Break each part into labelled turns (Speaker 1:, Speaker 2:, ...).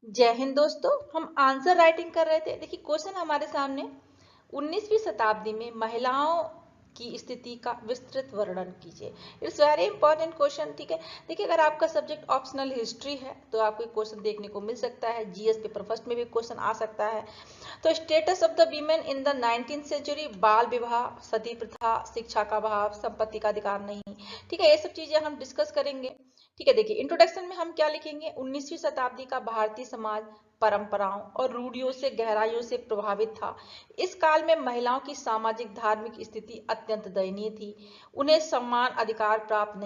Speaker 1: जय हिंद दोस्तों। हम आंसर राइटिंग कर रहे थे। देखिए क्वेश्चन हमारे सामने 19वीं शताब्दी में महिलाओं की स्थिति का विस्तृत वर्णन कीजिए। It's very important question. ठीक है, देखिए अगर आपका सब्जेक्ट ऑप्शनल हिस्ट्री है तो आपको एक क्वेश्चन देखने को मिल सकता है। जीएस पेपर फर्स्ट में भी क्वेश्चन आ सकता है। तो status of the women in the 19th century, बाल विवाह, सती प्रथा, शिक्षा का अभाव, संपत्ति का अधिकार नहीं। ठीक है, ये सब चीजें हम डिस्कस करेंगे। ठीक है, देखिए इंट्रोडक्शन में हम क्या लिखेंगे। 19वीं शताब्दी का भारतीय समाज परंपराओं और रूढ़ियों से गहराइयों से प्रभावित था। इस काल में महिलाओं की सामाजिक धार्मिक स्थिति अत्यंत दयनीय थी। उन्हें समान अधिकार प्राप्त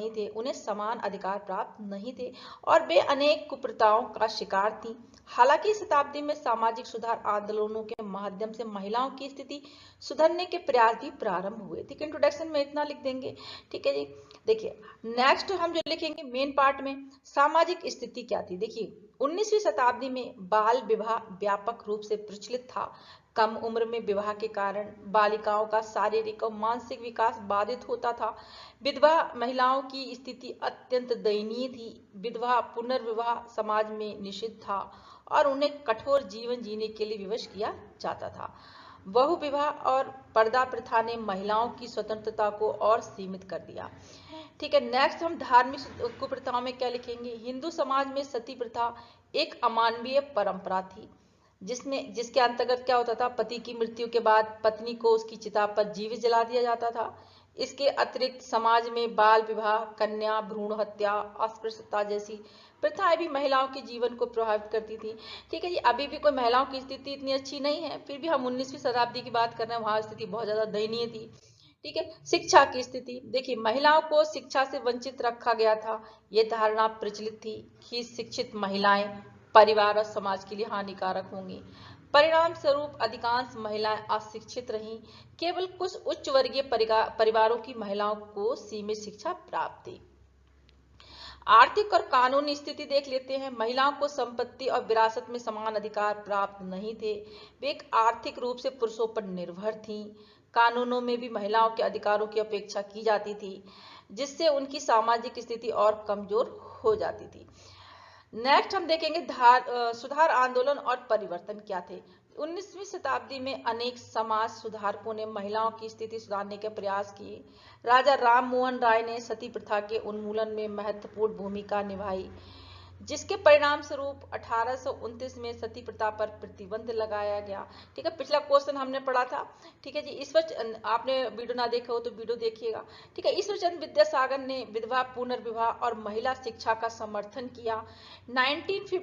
Speaker 1: नहीं थे और वे अनेक कुप्रथाओं का शिकार थी। हालांकि इस शताब्दी में सामाजिक सुधार आंदोलनों के माध्यम से महिलाओं की स्थिति सुधरने के प्रयास भी प्रारंभ हुए। ठीक है, इंट्रोडक्शन में इतना लिख देंगे। ठीक है जी, देखिए नेक्स्ट हम जो लिखेंगे मेन पार्ट में, सामाजिक स्थिति क्या थी। देखिए 19वीं शताब्दी में बाल विवाह व्यापक रूप से प्रचलित था। कम उम्र में विवाह के कारण बालिकाओं का शारीरिक और मानसिक विकास बाधित होता था। विधवा महिलाओं की स्थिति अत्यंत दयनीय थी। विधवा पुनर्विवाह समाज में निषिद्ध था और उन्हें कठोर जीवन जीने के लिए विवश किया जाता था। बहु विवाह और पर्दा प्रथा ने महिलाओं की स्वतंत्रता को और सीमित कर दिया। ठीक है, नेक्स्ट हम धार्मिक कुप्रथाओं में क्या लिखेंगे। हिंदू समाज में सती प्रथा एक अमानवीय परंपरा थी, जिसके अंतर्गत क्या होता था, पति की मृत्यु के बाद पत्नी को उसकी चिता पर जीवित जला दिया जाता था। इसके अतिरिक्त समाज में बाल विवाह, कन्या भ्रूण हत्या, अस्पृश्यता जैसी प्रथाएं भी महिलाओं के जीवन को प्रभावित करती थी। ठीक है जी, अभी भी कोई महिलाओं की स्थिति इतनी अच्छी नहीं है, फिर भी हम 19वीं शताब्दी की बात कर रहे हैं, वहां स्थिति बहुत ज्यादा दयनीय थी। ठीक है, शिक्षा की स्थिति देखिए, महिलाओं को शिक्षा से वंचित रखा गया था। ये धारणा प्रचलित थी कि शिक्षित महिलाएं परिवार और समाज के लिए हानिकारक होंगी। परिणाम स्वरूप अधिकांश महिलाएं अशिक्षित रहीं। केवल कुछ उच्च वर्गीय परिवारों की महिलाओं को सीमित शिक्षा प्राप्त थी। आर्थिक और कानूनी स्थिति देख लेते हैं। महिलाओं को संपत्ति और विरासत में समान अधिकार प्राप्त नहीं थे। वे एक आर्थिक रूप से पुरुषों पर निर्भर थीं। कानूनों में भी महिलाओं के अधिकारों की अपेक्षा की जाती थी, जिससे उनकी सामाजिक स्थिति और कमजोर हो जाती थी। नेक्स्ट हम देखेंगे सुधार आंदोलन और परिवर्तन क्या थे। 19वीं शताब्दी में अनेक समाज सुधारकों ने महिलाओं की स्थिति सुधारने के प्रयास किए। राजा राम मोहन राय ने सती प्रथा के उन्मूलन में महत्वपूर्ण भूमिका निभाई, जिसके परिणाम स्वरूप 1829 में सती प्रथा पर प्रतिबंध लगाया गया। ठीक है, पिछला क्वेश्चन हमने पढ़ा था। ठीक है जी, ईश्वर आपने वीडियो ना देखा हो तो वीडियो देखिएगा। ठीक है, ईश्वरचंद्र विद्यासागर ने विधवा पुनर्विवाह और महिला शिक्षा का समर्थन किया। 1950